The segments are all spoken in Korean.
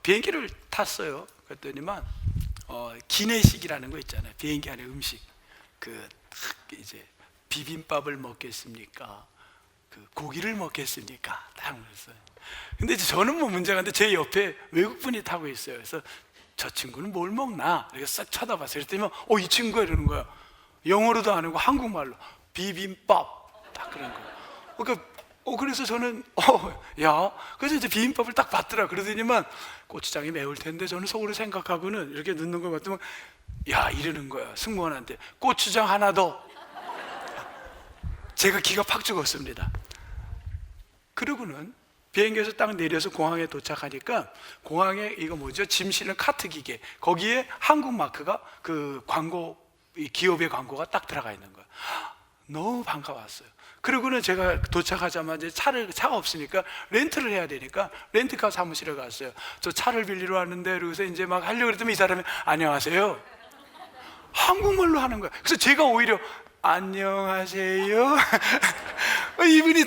비행기를 탔어요. 그랬더니만 기내식이라는 거 있잖아요. 비행기 안에 음식. 이제 비빔밥을 먹겠습니까? 고기를 먹겠습니까? 딱 그랬어요. 근데 이제 저는 뭐 문제가 없는데 제 옆에 외국분이 타고 있어요. 그래서 저 친구는 뭘 먹나? 이렇게 싹 쳐다봤어요. 그랬더니 이 친구가 이러는 거야. 영어로도 안 하고 한국말로 비빔밥 딱 그런 거야. 그래서 저는 그래서 이제 비빔밥을 딱 봤더라. 그러더니만 고추장이 매울 텐데 저는 속으로 생각하고는 이렇게 넣는 거 같으면 이러는 거야. 승무원한테 고추장 하나 더. 제가 기가 팍 죽었습니다. 그러고는 비행기에서 딱 내려서 공항에 도착하니까 공항에 이거 뭐죠? 짐 실는 카트 기계, 거기에 한국 마크가 광고, 이 기업의 광고가 딱 들어가 있는 거야. 너무 반가웠어요. 그리고는 제가 도착하자마자 차가 없으니까 렌트를 해야 되니까 렌트카 사무실에 갔어요. 저 차를 빌리러 왔는데, 그래서 이제 막 하려고 그랬더니 이 사람이 안녕하세요, 한국말로 하는 거야. 그래서 제가 오히려 안녕하세요 이분이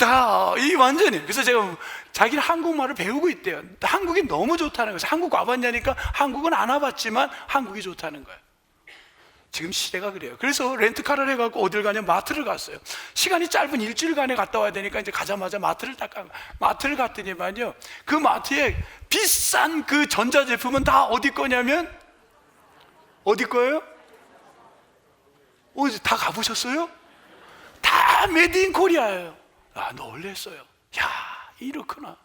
완전히. 그래서 제가 자기는 한국말을 배우고 있대요. 한국이 너무 좋다는 거예요. 한국 와봤냐니까 한국은 안 와봤지만 한국이 좋다는 거예요. 지금 시대가 그래요. 그래서 렌트카를 해갖고 어딜 가냐, 마트를 갔어요. 시간이 짧은 일주일간에 갔다 와야 되니까 이제 가자마자 마트를 갔더니만요, 그 마트에 비싼 그 전자제품은 다 어디 거냐면, 어디 거예요? 다 가보셨어요? 다 메이드 인 코리아예요. 놀랬어요. 이렇구나.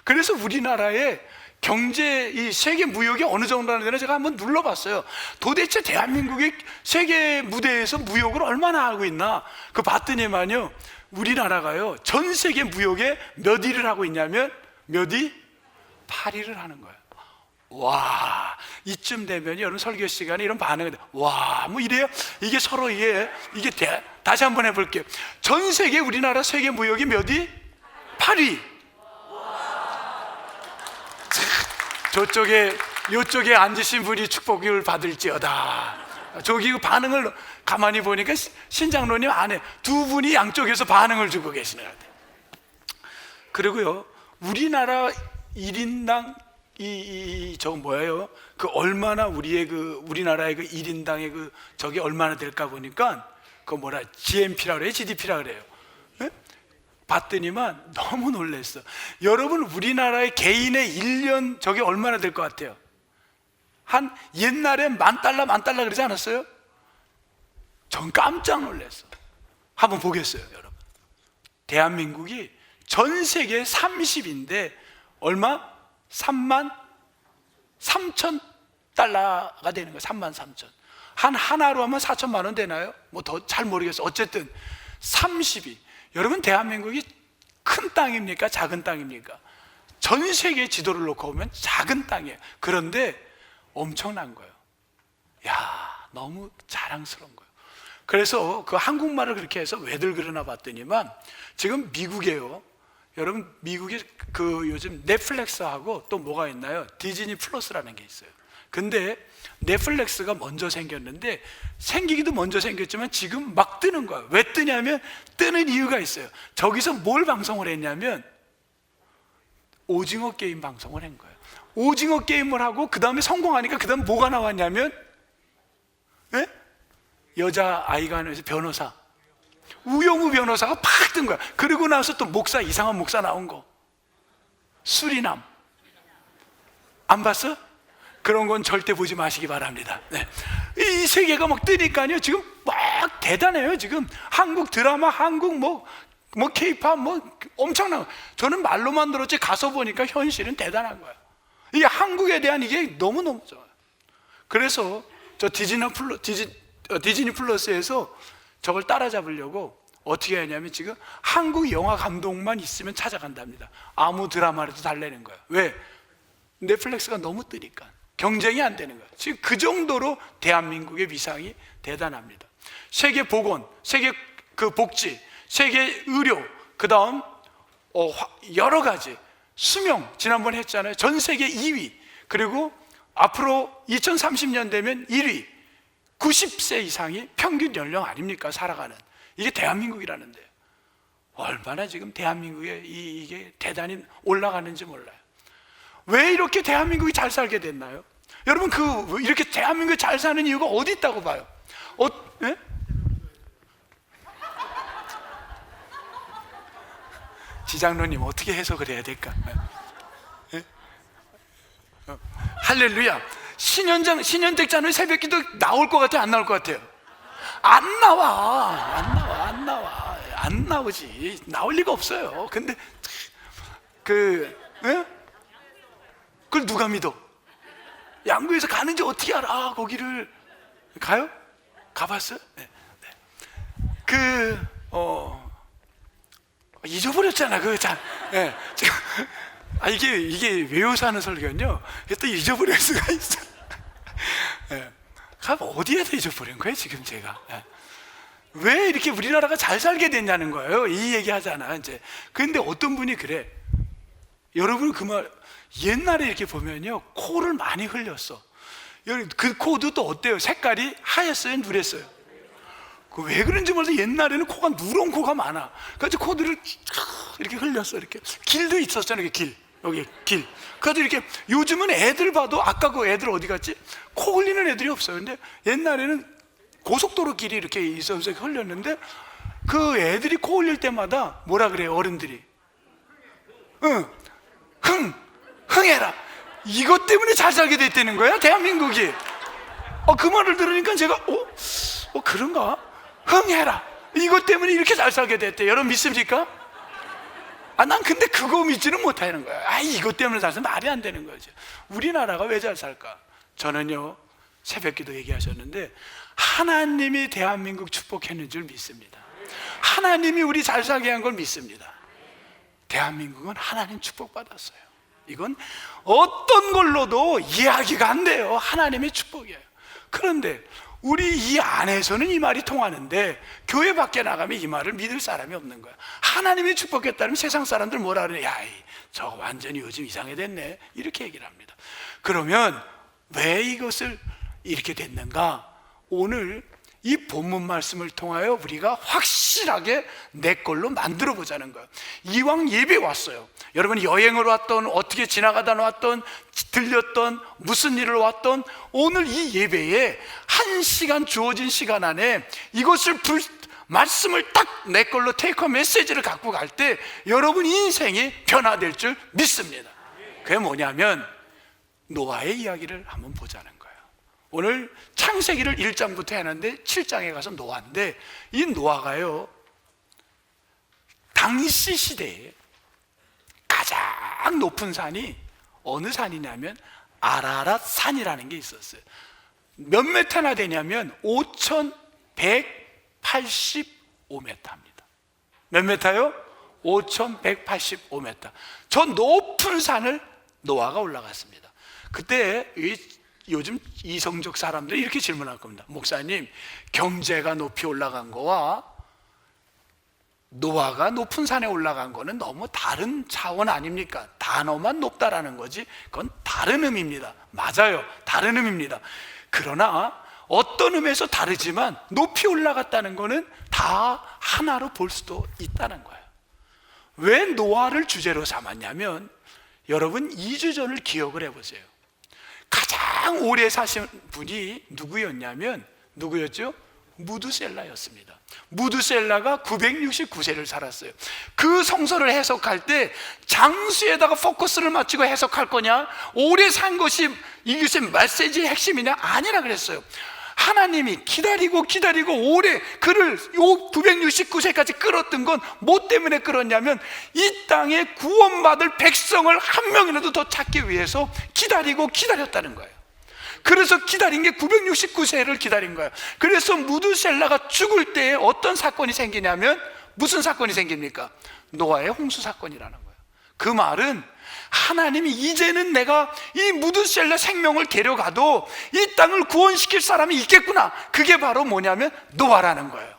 그래서 우리나라의 경제, 이 세계 무역이 어느 정도나 되나 제가 한번 눌러봤어요. 도대체 대한민국이 세계 무대에서 무역을 얼마나 하고 있나 봤더니만요, 우리나라가요 전 세계 무역에 몇 위를 하고 있냐면, 몇 위? 8위를 하는 거예요. 와, 이쯤 되면 여러분 설교 시간에 이런 반응이 돼요. 뭐 이래요? 이게 서로 다시 한번 해볼게요. 전 세계 우리나라 세계 무역이 몇 위? 8위. 요쪽에 앉으신 분이 축복을 받을지어다. 저기 그 반응을 가만히 보니까 신장로님 안에 두 분이 양쪽에서 반응을 주고 계시는 것 같아요. 그리고요, 우리나라 1인당 저거 뭐예요? 얼마나 우리나라의 1인당의 저게 얼마나 될까 보니까 GNP라 그래요? GDP라 그래요? 네? 봤더니만 너무 놀랐어. 여러분, 우리나라의 개인의 1년 저게 얼마나 될 것 같아요? 옛날에 만 달러 그러지 않았어요? 전 깜짝 놀랐어. 한번 보겠어요, 여러분. 대한민국이 전 세계 30인데 얼마? 3만 3천 달러가 되는 거예요. 3만 3천. 하나로 하면 4천만 원 되나요? 더 잘 모르겠어요. 어쨌든 30이. 여러분, 대한민국이 큰 땅입니까? 작은 땅입니까? 전 세계 지도를 놓고 보면 작은 땅이에요. 그런데 엄청난 거예요. 너무 자랑스러운 거예요. 그래서 한국말을 그렇게 해서 왜들 그러나 봤더니만, 지금 미국에요, 여러분, 미국에 요즘 넷플릭스하고 또 뭐가 있나요? 디즈니 플러스라는 게 있어요. 근데 넷플릭스가 먼저 생겼는데, 생기기도 먼저 생겼지만 지금 막 뜨는 거예요. 왜 뜨냐면, 뜨는 이유가 있어요. 저기서 뭘 방송을 했냐면 오징어 게임 방송을 한 거예요. 오징어 게임을 하고 그 다음에 성공하니까 그 다음 뭐가 나왔냐면, 여자아이가 하는 변호사, 우영우 변호사가 팍 뜬 거야. 그리고 나서 또 이상한 목사 나온 거, 수리남. 안 봤어? 그런 건 절대 보지 마시기 바랍니다. 이 세계가 막 뜨니까요, 지금 막 대단해요. 지금 한국 드라마, 한국 K-팝 엄청난. 저는 말로만 들었지 가서 보니까 현실은 대단한 거야. 이게 한국에 대한 이게 너무너무 좋아요. 그래서 저 디즈니 플러스에서 저걸 따라잡으려고 어떻게 하냐면, 지금 한국 영화 감독만 있으면 찾아간답니다. 아무 드라마라도 달래는 거예요. 왜? 넷플릭스가 너무 뜨니까 경쟁이 안 되는 거예요. 지금 그 정도로 대한민국의 위상이 대단합니다. 세계 보건, 세계 복지, 세계 의료, 그 다음 여러 가지, 수명 지난번에 했잖아요. 전 세계 2위. 그리고 앞으로 2030년 되면 1위. 90세 이상이 평균 연령 아닙니까? 살아가는. 이게 대한민국이라는데 얼마나 지금 대한민국에 이게 대단히 올라가는지 몰라요. 왜 이렇게 대한민국이 잘 살게 됐나요? 여러분, 이렇게 대한민국이 잘 사는 이유가 어디 있다고 봐요? 예? 지장로님, 어떻게 해석을 해야 될까? 예? 할렐루야. 신현택자는 새벽기도 나올 것 같아요? 안 나올 것 같아요? 안 나오지. 나올 리가 없어요. 근데 예? 그걸 누가 믿어? 양구에서 가는지 어떻게 알아? 거기를 가요? 가봤어요? 네. 잊어버렸잖아. 예. 이게 외워서 하는 설교는요, 또 잊어버릴 수가 있어. 예. 어디에서 잊어버린 거예요, 지금 제가? 예. 왜 이렇게 우리나라가 잘 살게 됐냐는 거예요. 이 얘기 하잖아, 이제. 근데 어떤 분이 그래. 여러분, 옛날에 이렇게 보면요, 코를 많이 흘렸어. 그 코도 또 어때요? 색깔이 하였어요? 누랬어요? 왜 그런지 몰라서 옛날에는 코가 누런 코가 많아. 그래서 코들을 이렇게 흘렸어. 이렇게 길도 있었잖아요. 여기 길. 그래서 이렇게, 요즘은 애들 봐도, 아까 그 애들 어디 갔지? 코 흘리는 애들이 없어요. 근데 옛날에는 고속도로 길이 이렇게 있어서 흘렸는데, 그 애들이 코 흘릴 때마다 뭐라 그래요, 어른들이? 흥해라. 이것 때문에 잘 살게 됐다는 거야, 대한민국이. 그 말을 들으니까 제가 그런가? 흥해라. 이것 때문에 이렇게 잘 살게 됐대. 여러분 믿습니까? 난 근데 그거 믿지는 못하는 거야. 이것 때문에 잘 살면 말이 안 되는 거죠. 우리나라가 왜 잘 살까? 저는요, 새벽기도 얘기하셨는데, 하나님이 대한민국 축복했는 줄 믿습니다. 하나님이 우리 잘 살게 한 걸 믿습니다. 대한민국은 하나님 축복받았어요. 이건 어떤 걸로도 이야기가 안 돼요. 하나님의 축복이에요. 그런데 우리 이 안에서는 이 말이 통하는데, 교회 밖에 나가면 이 말을 믿을 사람이 없는 거야. 하나님이 축복했다면 세상 사람들 뭐라 그래? 저거 완전히 요즘 이상해졌네, 이렇게 얘기를 합니다. 그러면 왜 이것을 이렇게 됐는가? 오늘 이 본문 말씀을 통하여 우리가 확실하게 내 걸로 만들어 보자는 거예요. 이왕 예배 왔어요. 여러분이 여행을 왔던, 어떻게 지나가다 왔던, 들렸던, 무슨 일을 왔던, 오늘 이 예배에 1시간 주어진 시간 안에 이것을 말씀을 딱 내 걸로 테이크어 메시지를 갖고 갈 때 여러분 인생이 변화될 줄 믿습니다. 그게 뭐냐면 노아의 이야기를 한번 보자는 거예요. 오늘 창세기를 1장부터 하는데 7장에 가서 노아인데, 이 노아가요, 당시 시대에 가장 높은 산이 어느 산이냐면 아라랏 산이라는 게 있었어요. 몇 메타나 되냐면 5,185m입니다. 몇 메타요? 5,185m. 저 높은 산을 노아가 올라갔습니다. 그때 요즘 이성적 사람들이 이렇게 질문할 겁니다. 목사님, 경제가 높이 올라간 거와 노아가 높은 산에 올라간 거는 너무 다른 차원 아닙니까? 단어만 높다라는 거지 그건 다른 의미입니다. 맞아요, 다른 의미입니다. 그러나 어떤 의미에서 다르지만 높이 올라갔다는 거는 다 하나로 볼 수도 있다는 거예요. 왜 노아를 주제로 삼았냐면, 여러분 2주 전을 기억을 해보세요. 가장 오래 사신 분이 누구였죠? 무두셀라였습니다. 무두셀라가 969세를 살았어요. 그 성서를 해석할 때 장수에다가 포커스를 맞추고 해석할 거냐, 오래 산 것이 이것의 메시지의 핵심이냐? 아니라 그랬어요. 하나님이 기다리고 오래 그를 969세까지 끌었던 건 뭐 때문에 끌었냐면, 이 땅에 구원받을 백성을 한 명이라도 더 찾기 위해서 기다렸다는 거예요. 그래서 기다린 게 969세를 기다린 거예요. 그래서 무두셀라가 죽을 때에 어떤 사건이 생기냐면, 무슨 사건이 생깁니까? 노아의 홍수 사건이라는 거예요. 그 말은 하나님이 이제는 내가 이 무두셀라 생명을 데려가도 이 땅을 구원시킬 사람이 있겠구나. 그게 바로 뭐냐면 노아라는 거예요.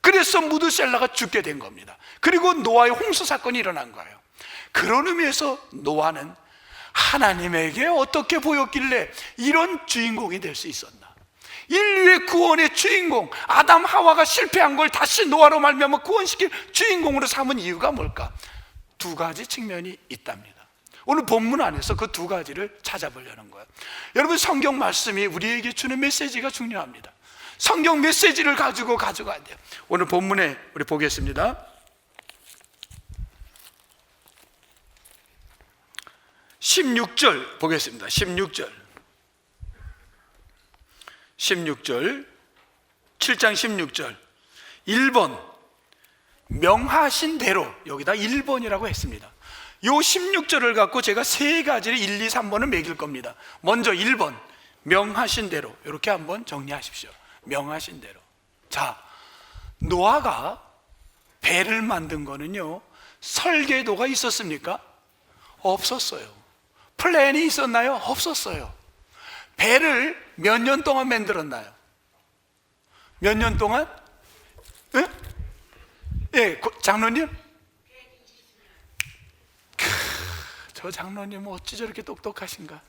그래서 무두셀라가 죽게 된 겁니다. 그리고 노아의 홍수 사건이 일어난 거예요. 그런 의미에서 노아는 하나님에게 어떻게 보였길래 이런 주인공이 될 수 있었나? 인류의 구원의 주인공, 아담 하와가 실패한 걸 다시 노아로 말미암아 구원시킬 주인공으로 삼은 이유가 뭘까? 두 가지 측면이 있답니다. 오늘 본문 안에서 그 두 가지를 찾아보려는 거예요. 여러분, 성경 말씀이 우리에게 주는 메시지가 중요합니다. 성경 메시지를 가지고 가져가야 돼요. 오늘 본문에 우리 보겠습니다. 16절 보겠습니다. 16절 7장 16절 1번 명하신 대로, 여기다 1번이라고 했습니다. 요 16절을 갖고 제가 세 가지를 1, 2, 3번을 매길 겁니다. 먼저 1번 명하신 대로, 이렇게 한번 정리하십시오. 명하신 대로. 자, 노아가 배를 만든 거는요, 설계도가 있었습니까? 없었어요. 플랜이 있었나요? 없었어요. 배를 몇 년 동안 만들었나요? 몇 년 동안? 예? 예, 장로님? 저 장로님 어찌 저렇게 똑똑하신가?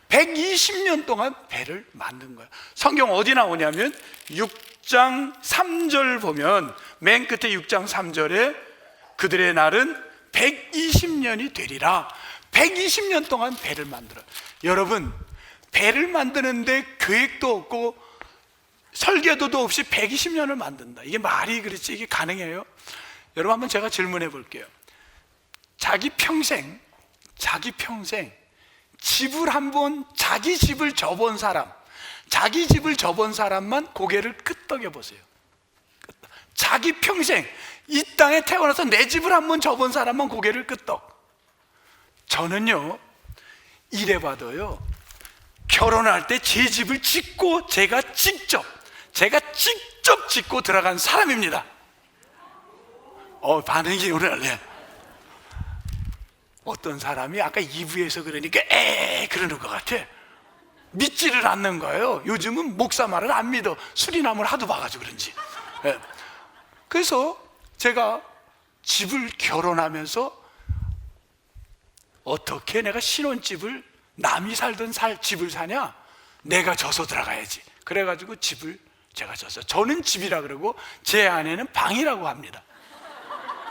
120년 동안 배를 만든 거예요. 성경 어디 나오냐면 6장 3절 보면 맨 끝에 6장 3절에 그들의 날은 120년이 되리라. 120년 동안 배를 만들어요. 여러분, 배를 만드는데 계획도 없고 설계도도 없이 120년을 만든다. 이게 말이 그렇지 이게 가능해요? 여러분, 한번 제가 질문해 볼게요. 자기 평생 집을 한번, 자기 집을 져본 사람, 자기 집을 져본 사람만 고개를 끄덕여 보세요. 자기 평생 이 땅에 태어나서 내 집을 한번 져본 사람만 고개를 끄덕. 저는요, 이래 봐도요, 결혼할 때 제 집을 짓고 제가 직접 짓고 들어간 사람입니다. 반응이 오늘, 네. 어떤 사람이 아까 2부에서 그러니까 그러는 것 같아. 믿지를 않는 거예요. 요즘은 목사 말을 안 믿어. 수리남을 하도 봐가지고 그런지. 네. 그래서 제가 집을 결혼하면서 어떻게 내가 신혼집을 남이 살던 집을 사냐? 내가 져서 들어가야지. 그래가지고 집을 제가 졌어요. 저는 집이라 그러고 제 아내는 방이라고 합니다.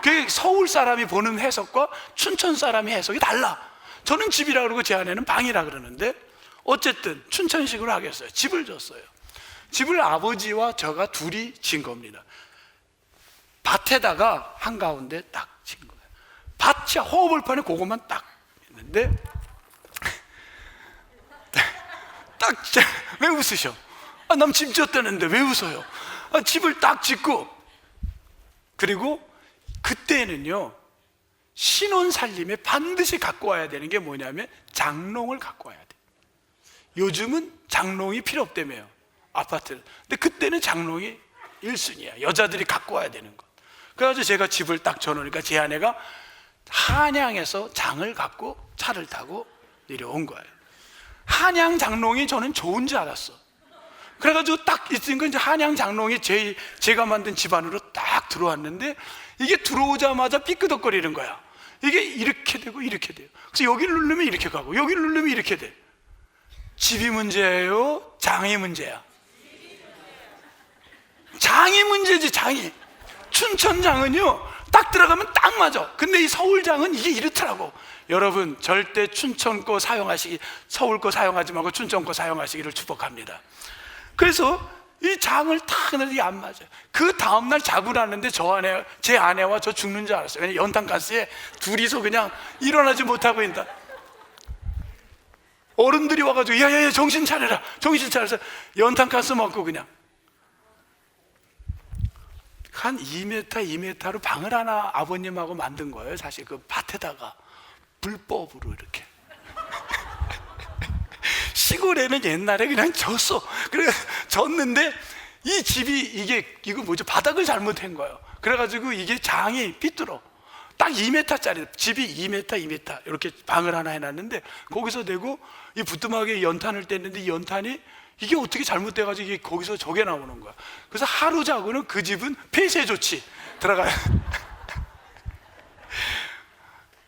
그 서울 사람이 보는 해석과 춘천 사람이 해석이 달라. 저는 집이라 그러고 제 아내는 방이라 그러는데, 어쨌든 춘천식으로 하겠어요. 집을 졌어요. 집을 아버지와 저가 둘이 진 겁니다. 밭에다가 한가운데 딱 진 거예요. 밭이 호흡을판에 그것만 딱 있는데, 딱, 왜 웃으셔? 남 집 졌다는데 왜 웃어요? 집을 딱 짓고, 그리고 그때는요, 신혼 살림에 반드시 갖고 와야 되는 게 뭐냐면 장롱을 갖고 와야 돼. 요즘은 장롱이 필요 없다며요, 아파트는. 근데 그때는 장롱이 1순위야. 여자들이 갖고 와야 되는 거. 그래가지고 제가 집을 딱 져놓으니까 제 아내가 한양에서 장을 갖고 차를 타고 내려온 거예요. 한양 장롱이 저는 좋은 줄 알았어. 그래가지고 딱 있으니까 이제 한양 장롱이 제가 만든 집 안으로 딱 들어왔는데, 이게 들어오자마자 삐끄덕거리는 거야. 이게 이렇게 되고 이렇게 돼요. 그래서 여기를 누르면 이렇게 가고 여기를 누르면 이렇게 돼. 집이 문제예요? 장이 문제야? 장이 문제지, 장이. 춘천장은요, 딱 들어가면 딱 맞아. 근데 이 서울장은 이게 이렇더라고. 여러분, 절대 춘천 거 사용하시기, 서울 거 사용하지 말고 춘천 거 사용하시기를 축복합니다. 그래서 이 장을 탁 했는데 이게 안 맞아요. 그 다음날 자고 났는데 제 아내와 저 죽는 줄 알았어요. 왜냐면 연탄가스에 둘이서 그냥 일어나지 못하고 있다. 어른들이 와가지고 야야야 정신 차려라, 정신 차려서 연탄가스 먹고 그냥 한 2m로 방을 하나 아버님하고 만든 거예요. 사실 그 밭에다가 불법으로 이렇게. 시골에는 옛날에 그냥 졌어. 그래 졌는데 이 집이 이거 뭐죠? 바닥을 잘못한 거예요. 그래가지고 이게 장이 삐뚤어. 딱 2m짜리 집이 2m 이렇게 방을 하나 해놨는데, 거기서 대고 이 부뚜막에 연탄을 뗐는데 이 연탄이 이게 어떻게 잘못돼가지고 이게 거기서 저게 나오는 거야. 그래서 하루 자고는 그 집은 폐쇄 조치 들어가요.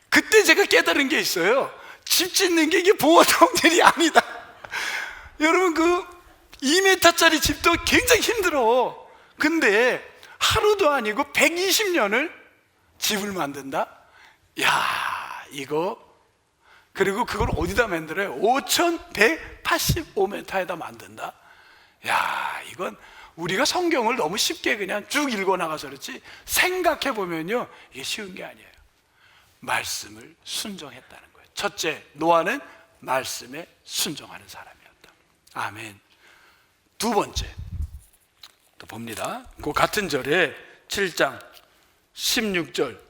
그때 제가 깨달은 게 있어요. 집 짓는 게 이게 보통 일이 아니다. 여러분, 그 2m짜리 집도 굉장히 힘들어. 근데 하루도 아니고 120년을 집을 만든다? 야, 이거 그리고 그걸 어디다 만들어요? 5185m에다 만든다. 야, 이건 우리가 성경을 너무 쉽게 그냥 쭉 읽어 나가서 그렇지, 생각해 보면요, 이게 쉬운 게 아니에요. 말씀을 순종했다는 거예요. 첫째, 노아는 말씀에 순종하는 사람이었다. 아멘. 두 번째, 또 봅니다. 그 같은 절에 7장 16절,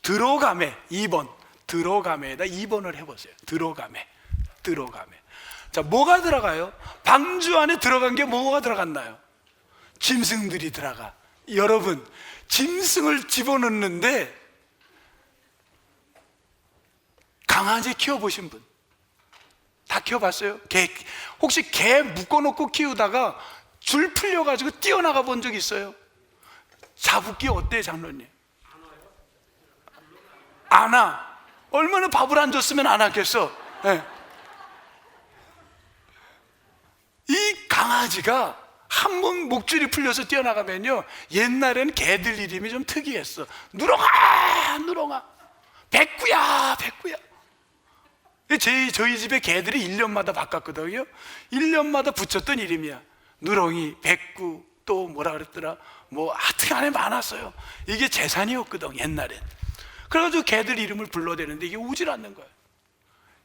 들어가매, 2번, 들어가매에다 2번을 해보세요. 들어가매. 자, 뭐가 들어가요? 방주 안에 들어간 게 뭐가 들어갔나요? 짐승들이 들어가. 여러분, 짐승을 집어넣는데 강아지 키워보신 분? 다 키워봤어요? 혹시 개 묶어놓고 키우다가 줄 풀려가지고 뛰어나가 본 적 있어요? 잡기 어때요, 장로님? 안 와. 얼마나 밥을 안 줬으면 안 왔겠어? 네. 이 강아지가 한 번 목줄이 풀려서 뛰어나가면요, 옛날에는 개들 이름이 좀 특이했어. 누렁아, 백구야. 저희 집에 개들이 1년마다 바꿨거든요. 1년마다 붙였던 이름이야. 누렁이, 백구, 또 뭐라 그랬더라, 뭐 하여튼 안에 많았어요. 이게 재산이었거든, 옛날엔. 그래가지고 개들 이름을 불러대는데 이게 오질 않는 거예요.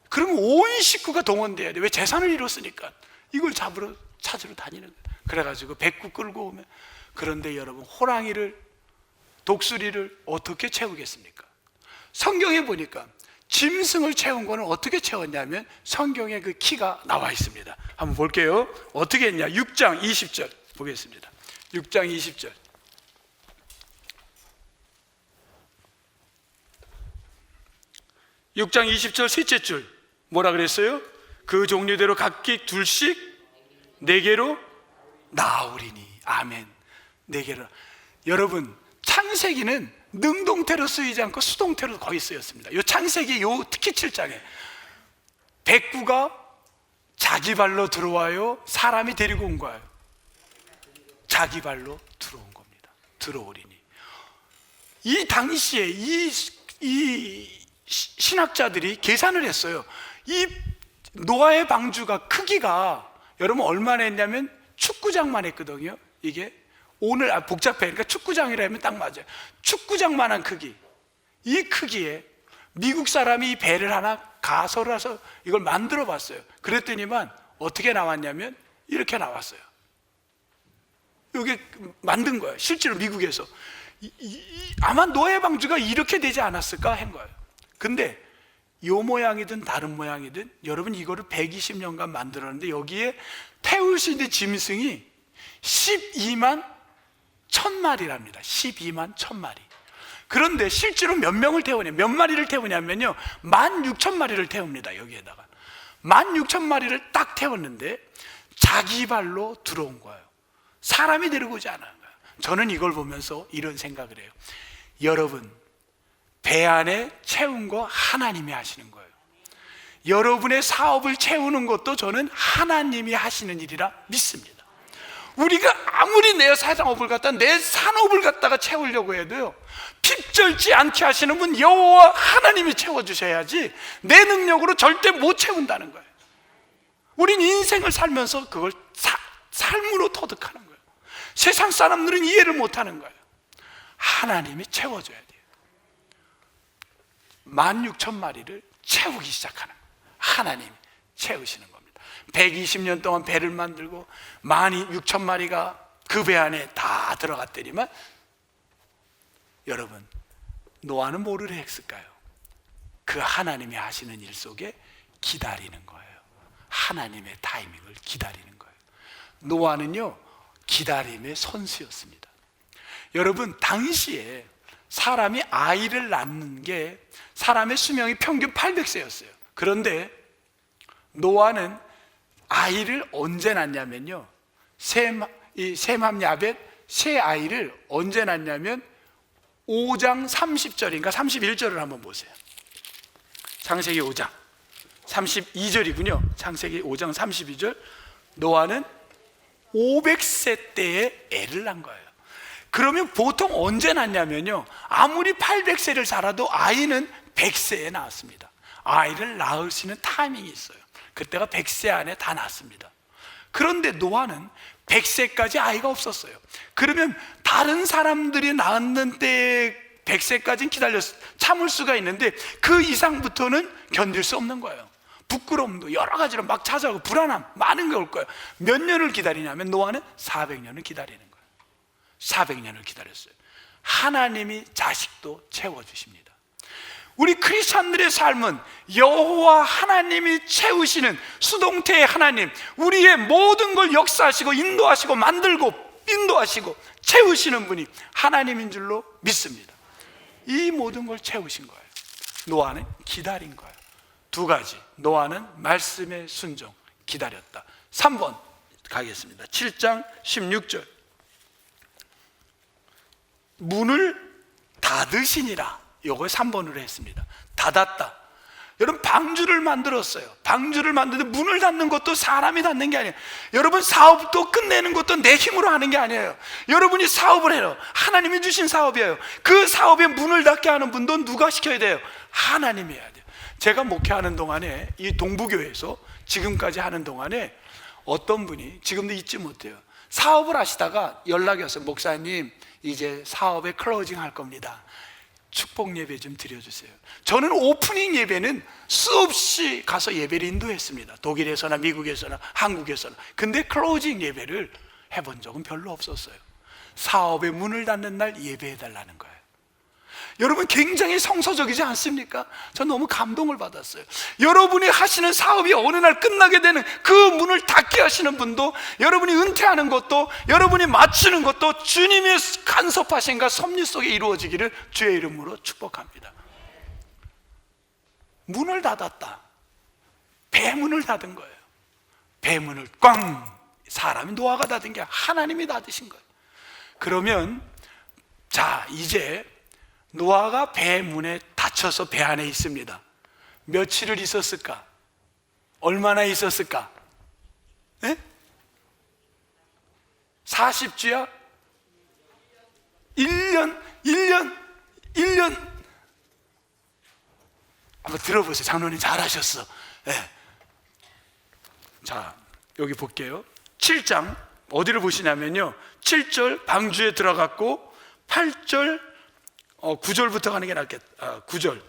그러면 온 식구가 동원돼야 돼. 왜? 재산을 잃었으니까. 이걸 찾으러 다니는 거예요. 그래가지고 백구 끌고 오면, 그런데 여러분, 호랑이를, 독수리를 어떻게 채우겠습니까? 성경에 보니까 짐승을 채운 거는 어떻게 채웠냐면 성경에 그 키가 나와 있습니다. 한번 볼게요. 어떻게 했냐? 6장 20절 보겠습니다. 6장 20절. (6장 20절) 셋째 줄 뭐라 그랬어요? 그 종류대로 각기 둘씩 네 개로 나오리니. 아멘. 네 개로. 여러분, 창세기는 능동태로 쓰이지 않고 수동태로 거의 쓰였습니다. 이 창세기 특히 7장에 백구가 자기 발로 들어와요? 사람이 데리고 온 거예요? 자기 발로 들어온 겁니다. 들어오리니. 이 당시에 이 신학자들이 계산을 했어요. 이 노아의 방주가 크기가 여러분 얼마나 했냐면 축구장만 했거든요. 이게 오늘 복잡해. 그러니까 축구장이라 하면 딱 맞아요. 축구장만한 크기. 이 크기에 미국 사람이 이 배를 하나 가설해서 이걸 만들어 봤어요. 그랬더니만 어떻게 나왔냐면 이렇게 나왔어요. 이게 만든 거예요. 실제로 미국에서. 아마 노아의 방주가 이렇게 되지 않았을까 한 거예요. 근데 요 모양이든 다른 모양이든 여러분, 이거를 120년간 만들었는데 여기에 태울 수 있는 짐승이 12만 1000마리랍니다. 12만 1000마리. 그런데 실제로 몇 마리를 태우냐면요, 16,000마리를 태웁니다. 여기에다가 16,000마리를 딱 태웠는데 자기 발로 들어온 거예요. 사람이 데리고 오지 않아요. 저는 이걸 보면서 이런 생각을 해요. 여러분, 배 안에 채운 거 하나님이 하시는 거예요. 여러분의 사업을 채우는 것도 저는 하나님이 하시는 일이라 믿습니다. 우리가 아무리 내 산업을 갖다가 채우려고 해도요, 핍절지 않게 하시는 분 여호와 하나님이 채워주셔야지 내 능력으로 절대 못 채운다는 거예요. 우린 인생을 살면서 그걸 삶으로 터득하는 거예요. 세상 사람들은 이해를 못하는 거예요. 하나님이 채워줘야 돼요. 16,000마리를 채우기 시작하는 거예요. 하나님이 채우시는 겁니다. 120년 동안 배를 만들고 16,000마리가 그 배 안에 다 들어갔더니만, 여러분, 노아는 뭐를 했을까요? 그 하나님이 하시는 일 속에 기다리는 거예요. 하나님의 타이밍을 기다리는 거예요. 노아는요, 기다림의 선수였습니다. 여러분, 당시에 사람이 아이를 낳는 게 사람의 수명이 평균 800세였어요. 그런데 노아는 아이를 언제 낳냐면요, 셈함 야벳 세 아이를 언제 낳냐면 5장 30절인가 31절을 한번 보세요. 창세기 5장 32절이군요. 창세기 5장 32절. 노아는 500세 때에 애를 낳은 거예요. 그러면 보통 언제 낳냐면요, 아무리 800세를 살아도 아이는 100세에 낳았습니다. 아이를 낳을 수 있는 타이밍이 있어요. 그때가 100세 안에 다 낳습니다. 그런데 노아는 100세까지 아이가 없었어요. 그러면 다른 사람들이 낳는 때 100세까지는 참을 수가 있는데 그 이상부터는 견딜 수 없는 거예요. 부끄러움도 여러 가지로 막 찾아오고 불안함 많은 게 올 거예요. 몇 년을 기다리냐면 노아는 400년을 기다리는 거예요. 400년을 기다렸어요. 하나님이 자식도 채워주십니다. 우리 크리스찬들의 삶은 여호와 하나님이 채우시는 수동태의 하나님, 우리의 모든 걸 역사하시고 인도하시고 만들고 인도하시고 채우시는 분이 하나님인 줄로 믿습니다. 이 모든 걸 채우신 거예요. 노아는 기다린 거예요. 두 가지. 노아는 말씀의 순종, 기다렸다. 3번 가겠습니다. 7장 16절. 문을 닫으시니라. 요걸 3번으로 했습니다. 닫았다. 여러분, 방주를 만들었어요. 방주를 만드는데 문을 닫는 것도 사람이 닫는 게 아니에요. 여러분, 사업도 끝내는 것도 내 힘으로 하는 게 아니에요. 여러분이 사업을 해요. 하나님이 주신 사업이에요. 그 사업에 문을 닫게 하는 분도 누가 시켜야 돼요? 하나님이 해야 돼요. 제가 목회하는 동안에 이 동부교회에서 지금까지 하는 동안에 어떤 분이, 지금도 잊지 못해요, 사업을 하시다가 연락이 왔어요. 목사님, 이제 사업에 클로징 할 겁니다. 축복 예배 좀 드려주세요. 저는 오프닝 예배는 수없이 가서 예배를 인도했습니다. 독일에서나 미국에서나 한국에서나. 근데 클로징 예배를 해본 적은 별로 없었어요. 사업의 문을 닫는 날 예배해달라는 거예요. 여러분, 굉장히 성서적이지 않습니까? 전 너무 감동을 받았어요. 여러분이 하시는 사업이 어느 날 끝나게 되는 그 문을 닫게 하시는 분도, 여러분이 은퇴하는 것도, 여러분이 마치는 것도 주님의 간섭하심과 섭리 속에 이루어지기를 주의 이름으로 축복합니다. 문을 닫았다. 배문을 닫은 거예요. 배문을 꽝! 사람이, 노아가 닫은 게 하나님이 닫으신 거예요. 그러면 자, 이제 노아가 배 문에 닫혀서 배 안에 있습니다. 며칠을 있었을까? 얼마나 있었을까? 네? 40주야? 1년 한번 들어보세요. 장로님 잘하셨어. 네. 자, 여기 볼게요. 7장 어디를 보시냐면요, 7절 방주에 들어갔고 8절 9절부터 가는 게 낫겠다. 9절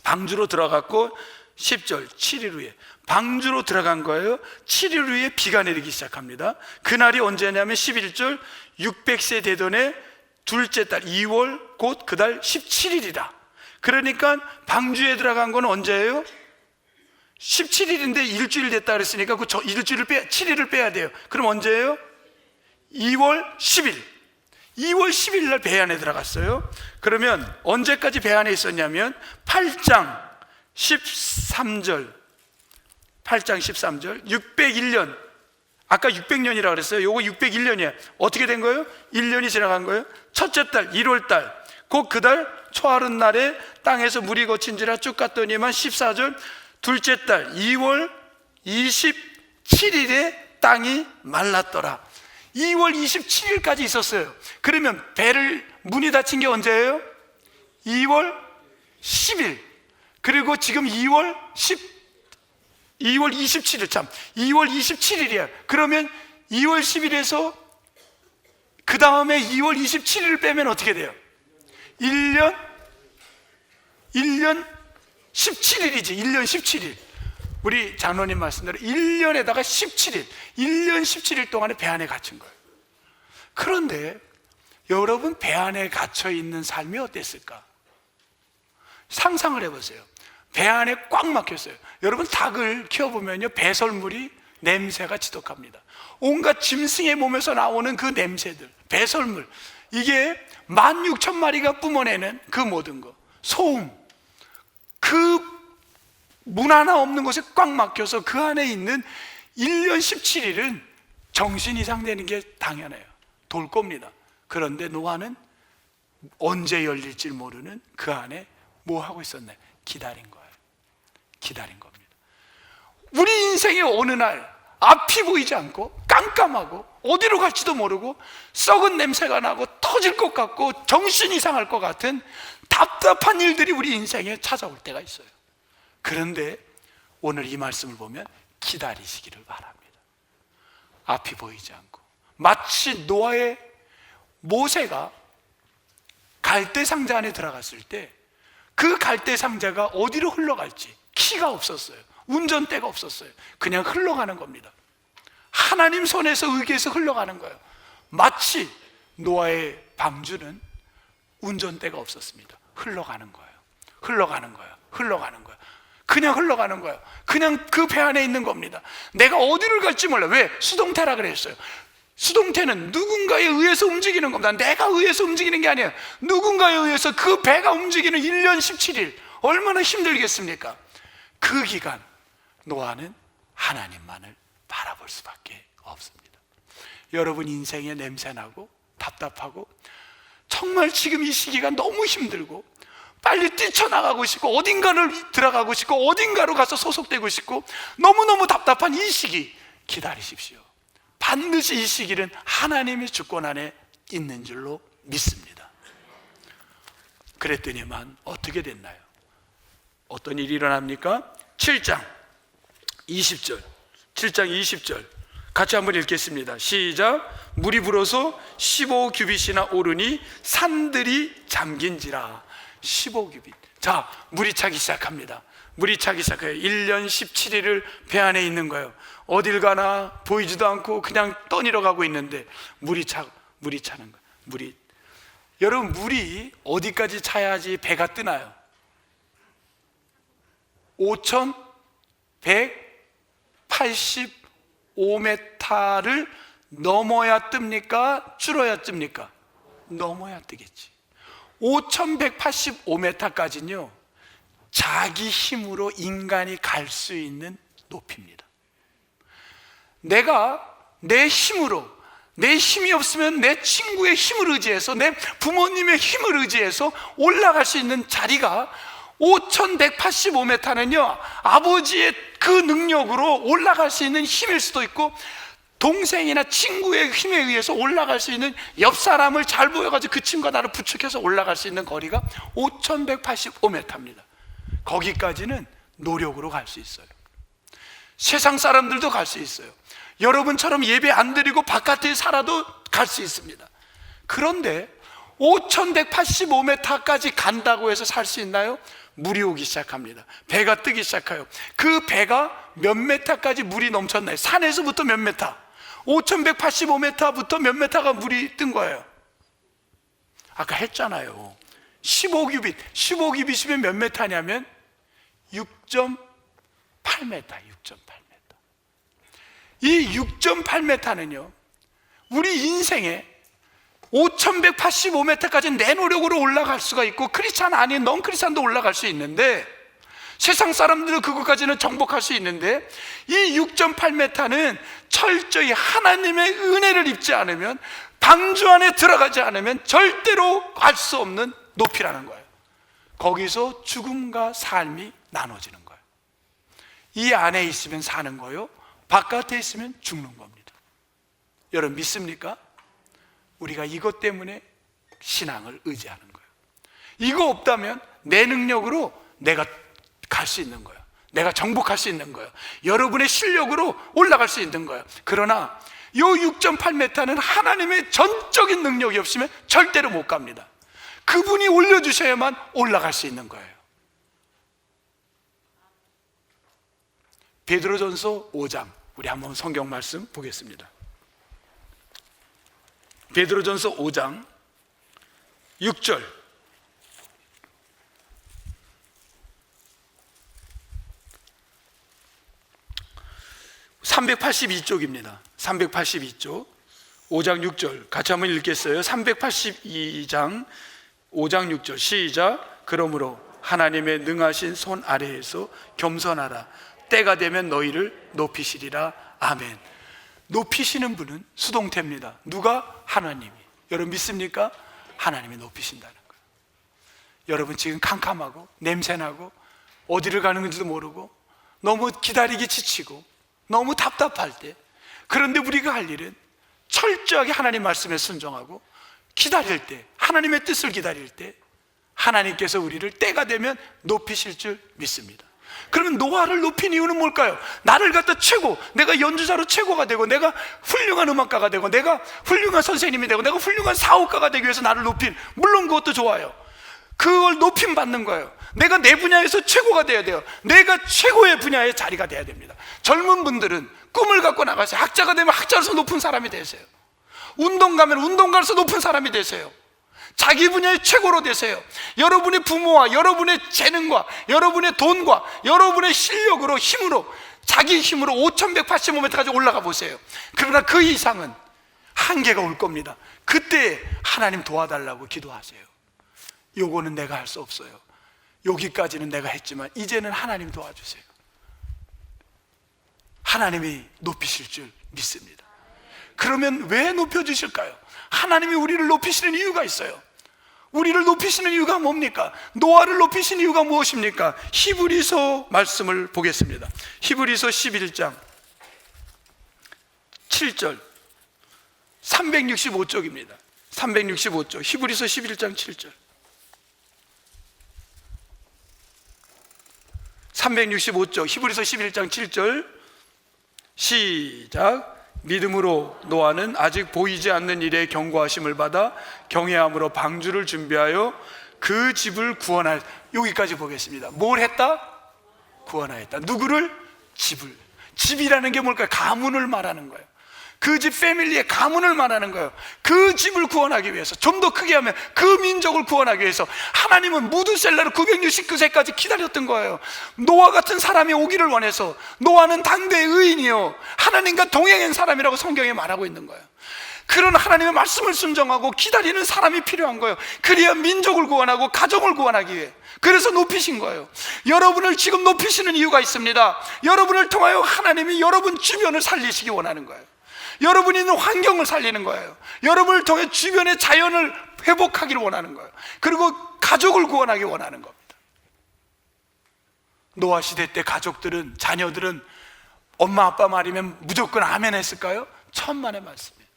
방주로 들어갔고 10절 7일 후에 방주로 들어간 거예요. 7일 후에 비가 내리기 시작합니다. 그날이 언제냐면 11절 600세 되던 해 둘째 달 2월 곧 그달 17일이다. 그러니까 방주에 들어간 건 언제예요? 17일인데 일주일 됐다 그랬으니까 그 일주일을 7일을 빼야 돼요. 그럼 언제예요? 2월 10일 2월 10일 날 배 안에 들어갔어요. 그러면 언제까지 배 안에 있었냐면 8장 13절 601년, 아까 600년이라고 그랬어요. 요거 601년이에요. 어떻게 된 거예요? 1년이 지나간 거예요. 첫째 달 1월 달 곧 그달 초하룻 날에 땅에서 물이 거친지라 쭉 갔더니만 14절 둘째 달 2월 27일에 땅이 말랐더라. 2월 27일까지 있었어요. 그러면 배를 문이 닫힌 게 언제예요? 2월 10일. 그리고 지금 2월 27일, 2월 27일이야. 그러면 2월 10일에서 그 다음에 2월 27일을 빼면 어떻게 돼요? 1년 17일이지. 1년 17일. 우리 장로님 말씀대로 1년에다가 17일, 1년 17일 동안에 배 안에 갇힌 거예요. 그런데 여러분, 배 안에 갇혀 있는 삶이 어땠을까? 상상을 해보세요. 배 안에 꽉 막혔어요. 여러분, 닭을 키워보면요, 배설물이 냄새가 지독합니다. 온갖 짐승의 몸에서 나오는 그 냄새들, 배설물, 이게 16,000마리가 뿜어내는 그 모든 거, 소음, 그 문 하나 없는 곳에 꽉 막혀서 그 안에 있는 1년 17일은 정신 이상되는 게 당연해요. 돌 겁니다. 그런데 노아는 언제 열릴지 모르는 그 안에 뭐 하고 있었나요? 기다린 거예요. 기다린 겁니다. 우리 인생의 어느 날 앞이 보이지 않고 깜깜하고 어디로 갈지도 모르고 썩은 냄새가 나고 터질 것 같고 정신 이상할 것 같은 답답한 일들이 우리 인생에 찾아올 때가 있어요. 그런데 오늘 이 말씀을 보면 기다리시기를 바랍니다. 앞이 보이지 않고, 마치 모세가 갈대 상자 안에 들어갔을 때 그 갈대 상자가 어디로 흘러갈지 키가 없었어요. 운전대가 없었어요. 그냥 흘러가는 겁니다. 하나님 손에서 의기에서 흘러가는 거예요. 마치 노아의 방주는 운전대가 없었습니다. 흘러가는 거예요. 흘러가는 거예요. 흘러가는 거예요. 그냥 흘러가는 거예요. 그냥 그 배 안에 있는 겁니다. 내가 어디를 갈지 몰라. 왜? 수동태라 그랬어요. 수동태는 누군가에 의해서 움직이는 겁니다. 내가 의해서 움직이는 게 아니에요. 누군가에 의해서 그 배가 움직이는 1년 17일 얼마나 힘들겠습니까? 그 기간 노아는 하나님만을 바라볼 수밖에 없습니다. 여러분 인생에 냄새나고 답답하고 정말 지금 이 시기가 너무 힘들고 빨리 뛰쳐나가고 싶고 어딘가를 들어가고 싶고 어딘가로 가서 소속되고 싶고 너무너무 답답한 이 시기 기다리십시오. 반드시 이 시기는 하나님의 주권 안에 있는 줄로 믿습니다. 그랬더니만 어떻게 됐나요? 어떤 일이 일어납니까? 7장 20절 7장 20절 같이 한번 읽겠습니다. 시작. 물이 불어서 15규빗이나 오르니 산들이 잠긴지라. 15규빗. 자, 물이 차기 시작합니다. 물이 차기 시작해요. 1년 17일을 배 안에 있는 거예요. 어딜 가나 보이지도 않고 그냥 떠내려 가고 있는데 물이 차는 거예요. 여러분, 물이 어디까지 차야지 배가 뜨나요? 5185m를 넘어야 뜹니까? 줄어야 뜹니까? 넘어야 뜨겠지. 5185m까지는요 자기 힘으로 인간이 갈 수 있는 높이입니다. 내가 내 힘으로, 내 힘이 없으면 내 친구의 힘을 의지해서, 내 부모님의 힘을 의지해서 올라갈 수 있는 자리가 5185m는요 아버지의 그 능력으로 올라갈 수 있는 힘일 수도 있고 동생이나 친구의 힘에 의해서 올라갈 수 있는, 옆 사람을 잘 보여가지고 그 친구가 나를 부축해서 올라갈 수 있는 거리가 5185m입니다 거기까지는 노력으로 갈 수 있어요. 세상 사람들도 갈 수 있어요. 여러분처럼 예배 안 드리고 바깥에 살아도 갈 수 있습니다. 그런데 5185m까지 간다고 해서 살 수 있나요? 물이 오기 시작합니다. 배가 뜨기 시작해요. 그 배가 몇 메타까지 물이 넘쳤나요? 산에서부터 몇 메타? 5185m부터 몇 메타가 물이 뜬 거예요. 아까 했잖아요. 15규빗. 15규빗이면 몇 메타냐면 6.8m. 6.8m. 이 6.8m는요 우리 인생에 5185m까지 내 노력으로 올라갈 수가 있고 크리스찬 아닌 넌 크리스찬도 올라갈 수 있는데, 세상 사람들은 그것까지는 정복할 수 있는데, 이 6.8m는 철저히 하나님의 은혜를 입지 않으면, 방주 안에 들어가지 않으면 절대로 갈 수 없는 높이라는 거예요. 거기서 죽음과 삶이 나눠지는 거예요. 이 안에 있으면 사는 거요, 바깥에 있으면 죽는 겁니다. 여러분 믿습니까? 우리가 이것 때문에 신앙을 의지하는 거예요. 이거 없다면 내 능력으로 내가 갈 수 있는 거예요. 내가 정복할 수 있는 거예요. 여러분의 실력으로 올라갈 수 있는 거예요. 그러나 이 6.8m는 하나님의 전적인 능력이 없으면 절대로 못 갑니다. 그분이 올려주셔야만 올라갈 수 있는 거예요. 베드로전서 5장, 우리 한번 성경 말씀 보겠습니다. 베드로전서 5장 6절. (382쪽입니다) 382쪽 5장 6절 같이 한번 읽겠어요. 382장 5장 6절 시작. 그러므로 하나님의 능하신 손 아래에서 겸손하라. 때가 되면 너희를 높이시리라. 아멘. 높이시는 분은 수동태입니다. 누가? 하나님이. 여러분 믿습니까? 하나님이 높이신다는 거예요. 여러분 지금 캄캄하고 냄새나고 어디를 가는 건지도 모르고 너무 기다리기 지치고 너무 답답할 때, 그런데 우리가 할 일은 철저하게 하나님 말씀에 순종하고 기다릴 때, 하나님의 뜻을 기다릴 때 하나님께서 우리를 때가 되면 높이실 줄 믿습니다. 그러면 노아를 높인 이유는 뭘까요? 나를 갖다 최고, 내가 연주자로 최고가 되고, 내가 훌륭한 음악가가 되고, 내가 훌륭한 선생님이 되고, 내가 훌륭한 사업가가 되기 위해서 나를 높인, 물론 그것도 좋아요. 그걸 높임 받는 거예요. 내가 내 분야에서 최고가 돼야 돼요. 내가 최고의 분야의 자리가 돼야 됩니다. 젊은 분들은 꿈을 갖고 나가세요. 학자가 되면 학자로서 높은 사람이 되세요. 운동 가면 운동가로서 높은 사람이 되세요. 자기 분야의 최고로 되세요. 여러분의 부모와 여러분의 재능과 여러분의 돈과 여러분의 실력으로, 힘으로, 자기 힘으로 5185m까지 올라가 보세요. 그러나 그 이상은 한계가 올 겁니다. 그때 하나님 도와달라고 기도하세요. 요거는 내가 할 수 없어요. 여기까지는 내가 했지만 이제는 하나님 도와주세요. 하나님이 높이실 줄 믿습니다. 그러면 왜 높여주실까요? 하나님이 우리를 높이시는 이유가 있어요. 우리를 높이시는 이유가 뭡니까? 노아를 높이신 이유가 무엇입니까? 히브리서 말씀을 보겠습니다. 히브리서 11장 7절 365쪽입니다 365쪽 히브리서 11장 7절 365쪽 히브리서 11장 7절 시작. 믿음으로 노아는 아직 보이지 않는 일에 경고하심을 받아 경외함으로 방주를 준비하여 그 집을 구원할, 여기까지 보겠습니다. 뭘 했다? 구원하였다. 누구를? 집을. 집이라는 게 뭘까요? 가문을 말하는 거예요. 그 집 패밀리의 가문을 말하는 거예요. 그 집을 구원하기 위해서, 좀 더 크게 하면 그 민족을 구원하기 위해서 하나님은 무드셀라를 969세까지 기다렸던 거예요. 노아 같은 사람이 오기를 원해서. 노아는 당대의 의인이요, 하나님과 동행한 사람이라고 성경에 말하고 있는 거예요. 그런 하나님의 말씀을 순종하고 기다리는 사람이 필요한 거예요. 그래야 민족을 구원하고 가정을 구원하기 위해. 그래서 높이신 거예요. 여러분을 지금 높이시는 이유가 있습니다. 여러분을 통하여 하나님이 여러분 주변을 살리시기 원하는 거예요. 여러분이 있는 환경을 살리는 거예요. 여러분을 통해 주변의 자연을 회복하기를 원하는 거예요. 그리고 가족을 구원하기 원하는 겁니다. 노아 시대 때 가족들은, 자녀들은 엄마 아빠 말이면 무조건 아멘 했을까요? 천만의 말씀이에요.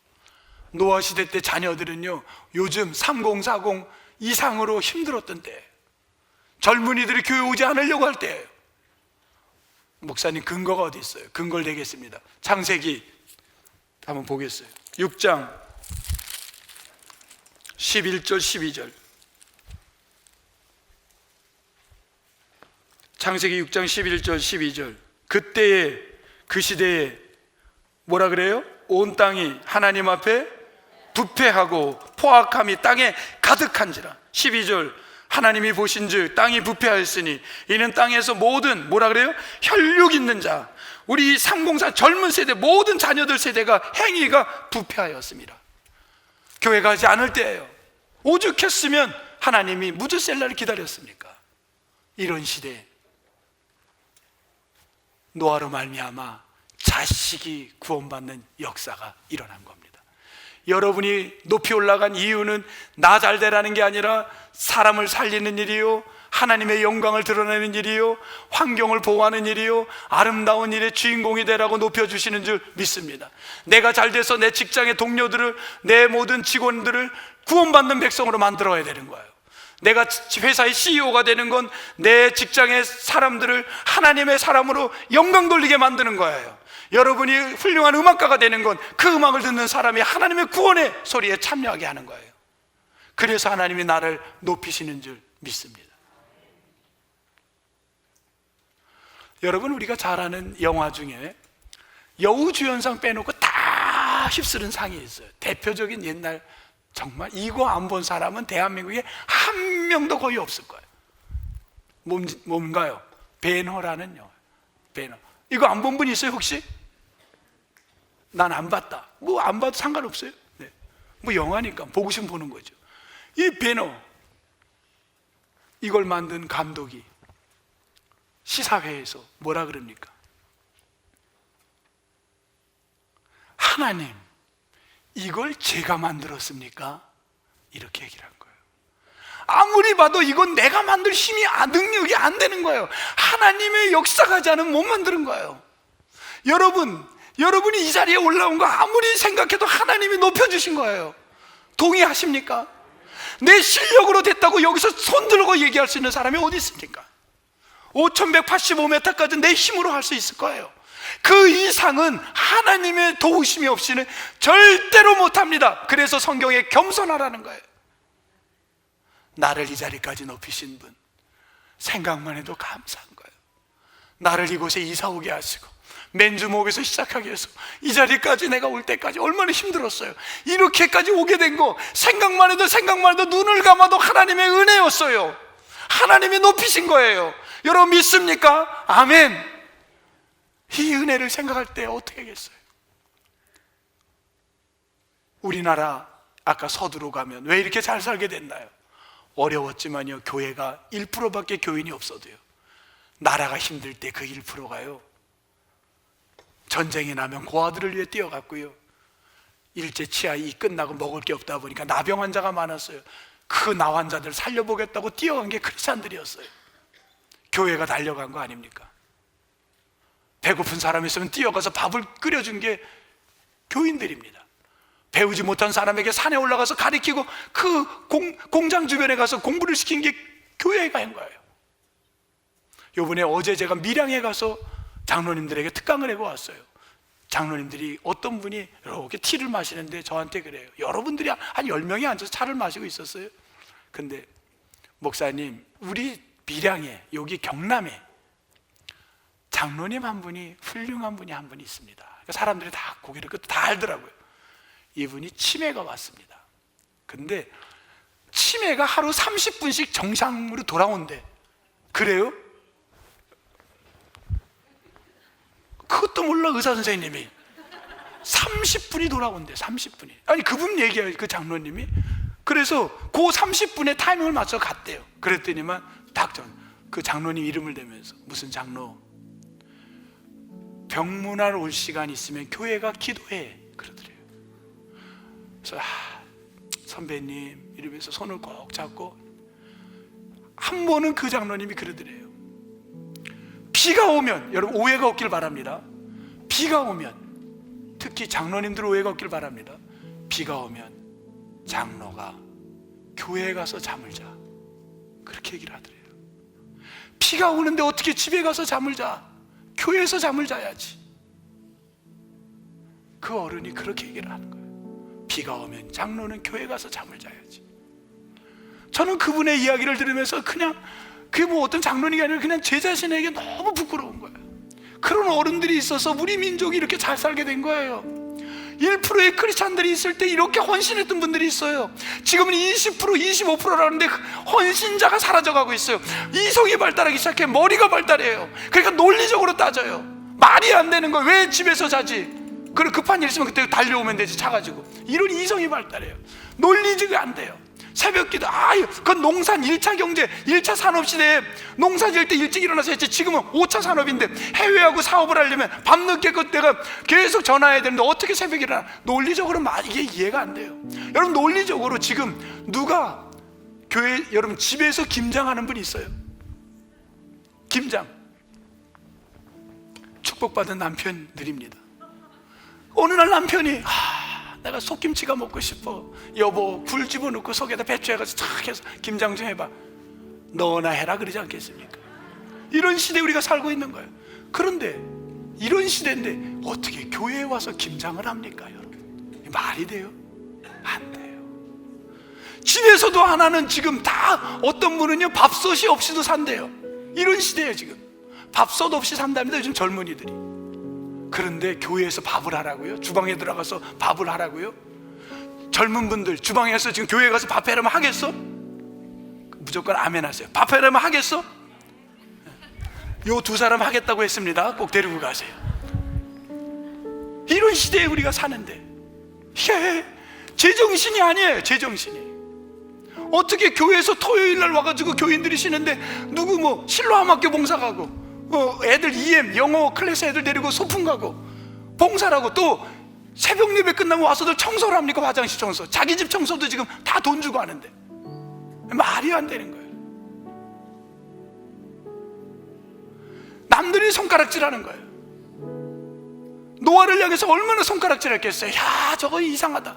노아 시대 때 자녀들은요, 요즘 3040 이상으로 힘들었던 때예요. 젊은이들이 교회 오지 않으려고 할 때예요. 목사님 근거가 어디 있어요? 근거를 내겠습니다. 창세기 한번 보겠어요. 6장 11절 12절 창세기 6장 11절 12절 그때에, 그 시대에 뭐라 그래요? 온 땅이 하나님 앞에 부패하고 포악함이 땅에 가득한지라. 12절 하나님이 보신즉 땅이 부패하였으니 이는 땅에서 모든, 뭐라 그래요? 혈육 있는 자, 우리 304 젊은 세대 모든 자녀들 세대가 행위가 부패하였습니다. 교회 가지 않을 때예요. 오죽했으면 하나님이 무드셀라를 기다렸습니까? 이런 시대에 노아로 말미암아 자식이 구원받는 역사가 일어난 겁니다. 여러분이 높이 올라간 이유는 나 잘 되라는 게 아니라 사람을 살리는 일이요, 하나님의 영광을 드러내는 일이요, 환경을 보호하는 일이요, 아름다운 일의 주인공이 되라고 높여주시는 줄 믿습니다. 내가 잘 돼서 내 직장의 동료들을, 내 모든 직원들을 구원받는 백성으로 만들어야 되는 거예요. 내가 회사의 CEO가 되는 건 내 직장의 사람들을 하나님의 사람으로 영광 돌리게 만드는 거예요. 여러분이 훌륭한 음악가가 되는 건 그 음악을 듣는 사람이 하나님의 구원의 소리에 참여하게 하는 거예요. 그래서 하나님이 나를 높이시는 줄 믿습니다. 여러분, 우리가 잘 아는 영화 중에 여우주연상 빼놓고 다 휩쓸은 상이 있어요. 대표적인 옛날, 정말 이거 안 본 사람은 대한민국에 한 명도 거의 없을 거예요. 뭔가요? 배너라는 영화. 배너. 이거 안 본 분 있어요 혹시? 난 안 봤다. 뭐 안 봐도 상관없어요. 네. 뭐 영화니까 보고 싶으면 보는 거죠. 이 배너, 이걸 만든 감독이 시사회에서 뭐라 그럽니까? 하나님, 이걸 제가 만들었습니까? 이렇게 얘기를 한 거예요. 아무리 봐도 이건 내가 만들 힘이, 능력이 안 되는 거예요. 하나님의 역사가지 않으면 못 만드는 거예요. 여러분이 이 자리에 올라온 거 아무리 생각해도 하나님이 높여주신 거예요. 동의하십니까? 내 실력으로 됐다고 여기서 손 들고 얘기할 수 있는 사람이 어디 있습니까? 5185m까지 내 힘으로 할 수 있을 거예요. 그 이상은 하나님의 도우심이 없이는 절대로 못합니다. 그래서 성경에 겸손하라는 거예요. 나를 이 자리까지 높이신 분, 생각만 해도 감사한 거예요. 나를 이곳에 이사 오게 하시고 맨주목에서 시작하게 해서 이 자리까지 내가 올 때까지 얼마나 힘들었어요. 이렇게까지 오게 된 거 생각만 해도 눈을 감아도 하나님의 은혜였어요. 하나님이 높이신 거예요. 여러분 믿습니까? 아멘. 이 은혜를 생각할 때 어떻게 하겠어요? 우리나라 아까 서두로 가면 왜 이렇게 잘 살게 됐나요? 어려웠지만요, 교회가 1%밖에 교인이 없어도요, 나라가 힘들 때 그 1%가요 전쟁이 나면 고아들을 위해 뛰어갔고요, 일제 치하이 끝나고 먹을 게 없다 보니까 나병 환자가 많았어요. 그 나 환자들 살려보겠다고 뛰어간 게 크리스찬들이었어요. 교회가 달려간 거 아닙니까? 배고픈 사람이 있으면 뛰어가서 밥을 끓여준 게 교인들입니다. 배우지 못한 사람에게 산에 올라가서 가르치고 그 공장 주변에 가서 공부를 시킨 게 교회가 한 거예요. 요번에 어제 제가 밀양에 가서 장로님들에게 특강을 하고 왔어요. 장로님들이 어떤 분이 이렇게 티를 마시는데 저한테 그래요. 여러분들이 한 10명이 앉아서 차를 마시고 있었어요. 근데 목사님, 우리 밀양에, 여기 경남에 장로님 한 분이, 훌륭한 분이 한 분이 있습니다. 그러니까 사람들이 다 고개를 다 알더라고요. 이분이 치매가 왔습니다. 근데 치매가 하루 30분씩 정상으로 돌아온대. 그래요? 그것도 몰라 의사 선생님이. 30분이 돌아온대. 30분이. 아니 그분 얘기해요, 그 장로님이. 그래서 그 30분의 타이밍을 맞춰 갔대요. 그랬더니만 그 장로님 이름을 대면서, 무슨 장로, 병문안 올 시간 있으면 교회가 기도해, 그러더래요. 그래서 선배님 이러면서 손을 꼭 잡고, 한 번은 그 장로님이 그러더래요. 비가 오면, 여러분 오해가 없길 바랍니다. 비가 오면, 특히 장로님들 오해가 없길 바랍니다. 비가 오면 장로가 교회에 가서 잠을 자, 그렇게 얘기를 하더래요. 비가 오는데 어떻게 집에 가서 잠을 자? 교회에서 잠을 자야지. 그 어른이 그렇게 얘기를 하는 거예요. 비가 오면 장로는 교회 가서 잠을 자야지. 저는 그분의 이야기를 들으면서 그냥, 그게 뭐 어떤 장로님이 아니라 그냥 제 자신에게 너무 부끄러운 거예요. 그런 어른들이 있어서 우리 민족이 이렇게 잘 살게 된 거예요. 1%의 크리스찬들이 있을 때 이렇게 헌신했던 분들이 있어요. 지금은 20%, 25%라는데 헌신자가 사라져가고 있어요. 이성이 발달하기 시작해 머리가 발달해요. 그러니까 논리적으로 따져요. 말이 안 되는 거예요. 왜 집에서 자지? 그래, 급한 일 있으면 그때 달려오면 되지, 차 가지고. 이런 이성이 발달해요. 논리적이 안 돼요. 새벽기도, 그건 농산 1차 경제, 1차 산업시대에 농사 지을 때 일찍 일어나서 했지. 지금은 5차 산업인데 해외하고 사업을 하려면 밤늦게 내가 계속 전화해야 되는데 어떻게 새벽에 일어나? 논리적으로 이게 이해가 안 돼요. 여러분, 논리적으로 지금 누가 교회, 여러분 집에서 김장하는 분이 있어요? 김장. 축복받은 남편들입니다. 어느 날 남편이 내가 속김치가 먹고 싶어. 여보, 굴 집어넣고 속에다 배추 해가지고 착 해서 김장 좀 해봐. 너나 해라 그러지 않겠습니까? 이런 시대에 우리가 살고 있는 거예요. 그런데 이런 시대인데 어떻게 교회에 와서 김장을 합니까, 여러분? 말이 돼요? 안 돼요. 집에서도 하나는 지금 다, 어떤 분은요 밥솥이 없이도 산대요. 이런 시대예요. 지금 밥솥 없이 산답니다, 요즘 젊은이들이. 그런데 교회에서 밥을 하라고요? 주방에 들어가서 밥을 하라고요? 젊은 분들 주방에서 지금 교회 가서 밥 해라면 하겠어? 무조건 아멘 하세요. 밥 해라면 하겠어? 요 두 사람 하겠다고 했습니다. 꼭 데리고 가세요. 이런 시대에 우리가 사는데 이게 제정신이 아니에요. 제정신이. 어떻게 교회에서 토요일날 와가지고 교인들이 쉬는데 누구 뭐 실로암학교 봉사 가고, 애들 EM 영어 클래스 애들 데리고 소풍 가고 봉사를 하고, 또 새벽 예배 끝나면 와서들 청소를 합니까? 화장실 청소, 자기 집 청소도 지금 다 돈 주고 하는데 말이 안 되는 거예요. 남들이 손가락질하는 거예요. 노아를 향해서 얼마나 손가락질했겠어요. 야, 저거 이상하다.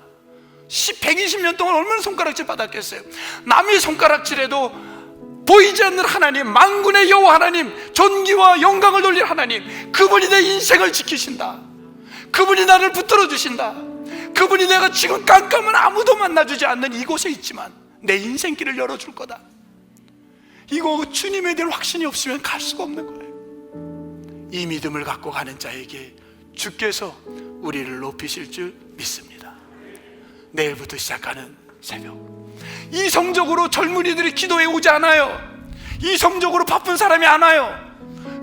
120년 동안 얼마나 손가락질 받았겠어요. 남이 손가락질해도 보이지 않는 하나님, 만군의 여호와 하나님, 존귀와 영광을 돌릴 하나님, 그분이 내 인생을 지키신다. 그분이 나를 붙들어 주신다. 그분이 내가 지금 깜깜한 아무도 만나주지 않는 이곳에 있지만 내 인생길을 열어줄 거다. 이거 주님에 대한 확신이 없으면 갈 수가 없는 거예요. 이 믿음을 갖고 가는 자에게 주께서 우리를 높이실 줄 믿습니다. 내일부터 시작하는 새벽, 이성적으로 젊은이들이 기도해 오지 않아요. 이성적으로 바쁜 사람이 안 와요.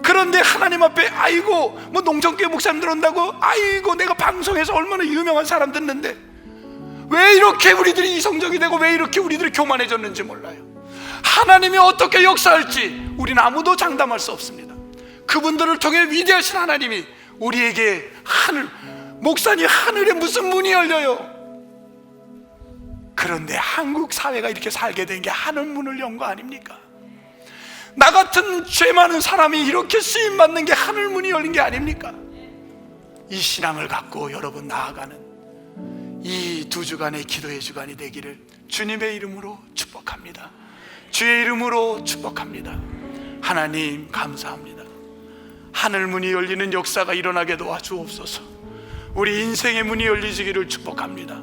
그런데 하나님 앞에 아이고 뭐 농성교회 목사님들 온다고, 아이고 내가 방송에서 얼마나 유명한 사람 듣는데 왜 이렇게 우리들이 이성적이 되고 왜 이렇게 우리들이 교만해졌는지 몰라요. 하나님이 어떻게 역사할지 우리는 아무도 장담할 수 없습니다. 그분들을 통해 위대하신 하나님이 우리에게 하늘, 목사님 하늘에 무슨 문이 열려요. 그런데 한국 사회가 이렇게 살게 된 게 하늘 문을 연 거 아닙니까? 나 같은 죄 많은 사람이 이렇게 쓰임받는 게 하늘 문이 열린 게 아닙니까? 이 신앙을 갖고 여러분 나아가는 이 2주간의 기도의 주간이 되기를 주님의 이름으로 축복합니다. 주의 이름으로 축복합니다. 하나님 감사합니다. 하늘 문이 열리는 역사가 일어나게 도와주옵소서. 우리 인생의 문이 열리시기를 축복합니다.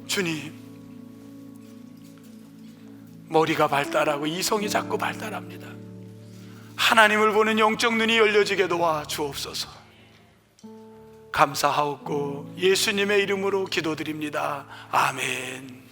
주님, 머리가 발달하고 이성이 자꾸 발달합니다. 하나님을 보는 영적 눈이 열려지게 도와주옵소서. 감사하옵고 예수님의 이름으로 기도드립니다. 아멘.